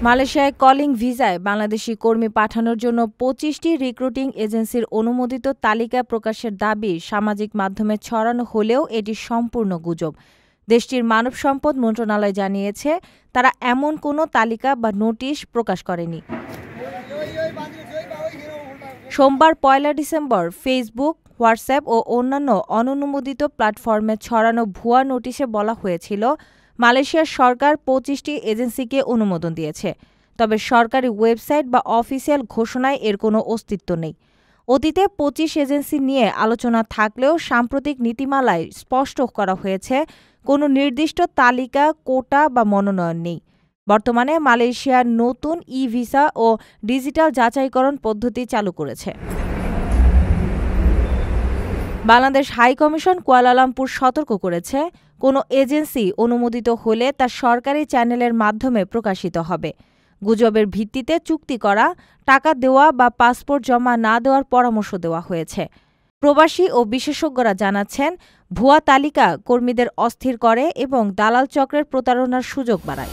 মালয়েশিয়ায় কলিং ভিসায় বাংলাদেশি কর্মী পাঠানোর জন্য ২৫টি রিক্রুটিং এজেন্সির অনুমোদিত তালিকা প্রকাশের দাবি সামাজিক মাধ্যমে ছড়ানো হলেও এটি সম্পূর্ণ গুজব। দেশটির মানব সম্পদ মন্ত্রণালয় জানিয়েছে, তারা এমন কোনো তালিকা বা নোটিশ প্রকাশ করেনি। সোমবার ১ ডিসেম্বর ফেসবুক, হোয়াটসঅ্যাপ ও অন্যান্য অননুমোদিত প্ল্যাটফর্মে ছড়ানো ভুয়া নোটিশে বলা হয়েছিল, মালয়েশিয়ার সরকার ২৫টি এজেন্সিকে অনুমোদন দিয়েছে। তবে সরকারি ওয়েবসাইট বা অফিসিয়াল ঘোষণায় এর কোনো অস্তিত্ব নেই। অতীতে ২৫ এজেন্সি নিয়ে আলোচনা থাকলেও সাম্প্রতিক নীতিমালায় স্পষ্ট করা হয়েছে, কোনো নির্দিষ্ট তালিকা, কোটা বা মনোনয়ন নেই। বর্তমানে মালয়েশিয়ার নতুন ই-ভিসা ও ডিজিটাল যাচাইকরণ পদ্ধতি চালু করেছে। বাংলাদেশ হাইকমিশন কুয়ালালামপুর সতর্ক করেছে, কোনো এজেন্সি অনুমোদিত হলে তা সরকারি চ্যানেলের মাধ্যমে প্রকাশিত হবে। গুজবের ভিত্তিতে চুক্তি করা, টাকা দেওয়া বা পাসপোর্ট জমা না দেওয়ার পরামর্শ দেওয়া হয়েছে। প্রবাসী ও বিশেষজ্ঞরা জানাচ্ছেন, ভুয়া তালিকা কর্মীদের অস্থির করে এবং দালাল চক্রের প্রতারণার সুযোগ বাড়ায়।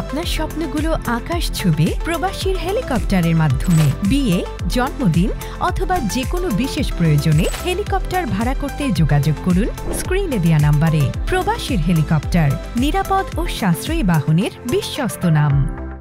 আপনার স্বপ্নগুলো আকাশ ছুবে প্রবাসীর হেলিকপ্টারের মাধ্যমে। বিয়ে, জন্মদিন অথবা যে কোনো বিশেষ প্রয়োজনে হেলিকপ্টার ভাড়া করতে যোগাযোগ করুন স্ক্রিনে দেয়া নাম্বারে। প্রবাসীর হেলিকপ্টার, নিরাপদ ও সাশ্রয়ী বাহনের বিশ্বস্ত নাম।